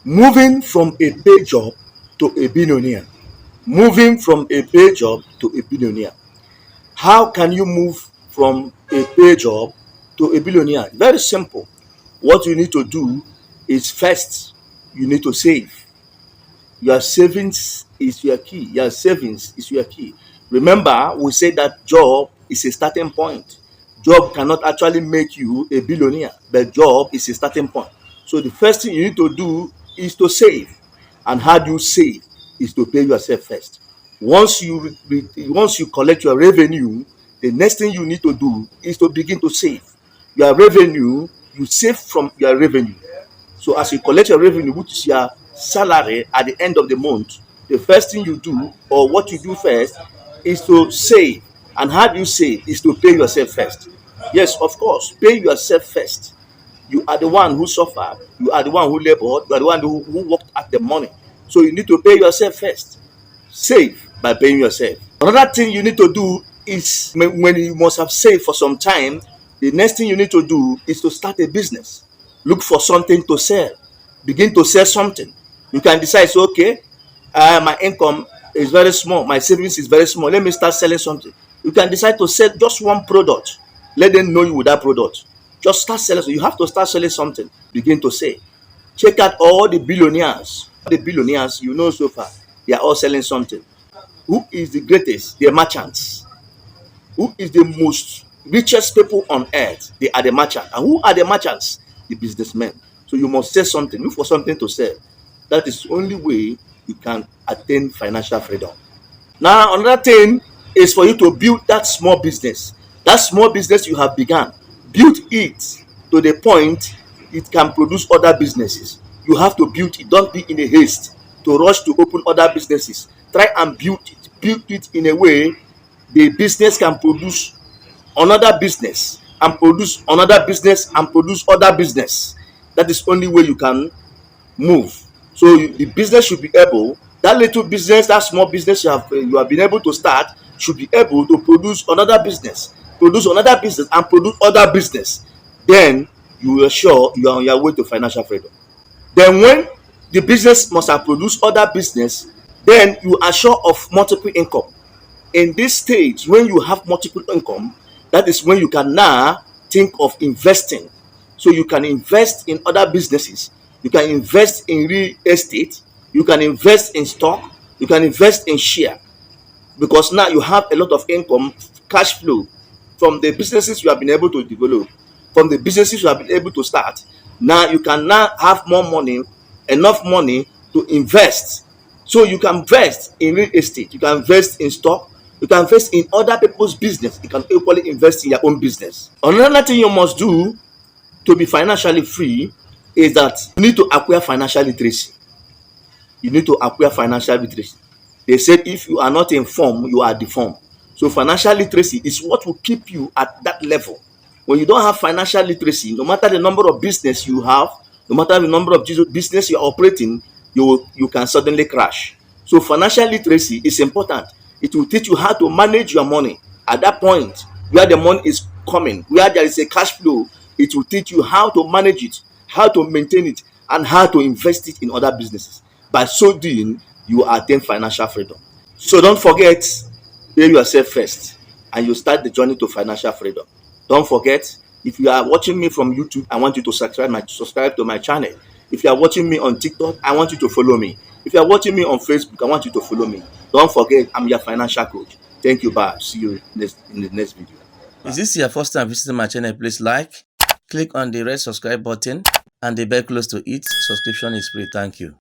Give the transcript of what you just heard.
Moving from a paid job to a billionaire. Moving from a paid job to a billionaire. How can you move from a paid job to a billionaire? Very simple. What you need to do is first, you need to save. Your savings is your key. Your savings is your key. Remember, we said that job is a starting point. Job cannot actually make you a billionaire, but job is a starting point. So the first thing you need to do is to save. And how do you save? Is to pay yourself first. Once you collect your revenue, the next thing you need to do is to begin to save. Your revenue, you save from your revenue. So as you collect your revenue, which is your salary at the end of the month, the first thing you do, or what you do first, is to save. And how do you save? Is to pay yourself first. Yes, of course, pay yourself first. You are the one who suffered. You are the one who labored. You are the one who worked at the money. So you need to pay yourself first. Save by paying yourself. Another thing you need to do is, when you must have saved for some time, the next thing you need to do is to start a business. Look for something to sell. Begin to sell something. You can decide, so, okay, my income is very small. My savings is very small. Let me start selling something. You can decide to sell just one product. Let them know you with that product. Just start selling. So you have to start selling something. Begin to sell. Check out all the billionaires. The billionaires you know so far, they are all selling something. Who is the greatest? They are merchants. Who is the most richest people on earth? They are the merchants. And who are the merchants? The businessmen. So you must sell something. Look for something to sell. That is the only way you can attain financial freedom. Now, another thing is for you to build that small business. That small business you have begun. Build it to the point it can produce other businesses. You have to build it. Don't be in a haste to rush to open other businesses. Try and build it. Build it in a way the business can produce another business and produce another business and produce other business. That is the only way you can move. So the business should be able, that little business, that small business you have been able to start should be able to produce another business and produce other business. Then you are sure you are on your way to financial freedom. Then when the business must have produced other business, then you are sure of multiple income. In this stage, when you have multiple income, that is when you can now think of investing. So you can invest in other businesses. You can invest in real estate. You can invest in stock. You can invest in share. Because now you have a lot of income, cash flow from the businesses you have been able to develop, from the businesses you have been able to start. Now you can now have more money, enough money to invest. So you can invest in real estate. You can invest in stock. You can invest in other people's business. You can equally invest in your own business. Another thing you must do to be financially free is that you need to acquire financial literacy. You need to acquire financial literacy. They said if you are not informed, you are deformed. So financial literacy is what will keep you at that level. When you don't have financial literacy, no matter the number of business you have, no matter the number of business you are operating, you can suddenly crash. So financial literacy is important. It will teach you how to manage your money. At that point where the money is coming, where there is a cash flow, it will teach you how to manage it, how to maintain it, and how to invest it in other businesses. By so doing, you attain financial freedom. So don't forget, pay yourself first, and you start the journey to financial freedom. Don't forget, if you are watching me from YouTube, I want you to subscribe to my channel. If you are watching me on TikTok, I want you to follow me. If you are watching me on Facebook, I want you to follow me. Don't forget, I'm your financial coach. Thank you. Bye. See you in the next video. Is this your first time visiting my channel? Please click on the red subscribe button and the bell close to it. Subscription is free. Thank you.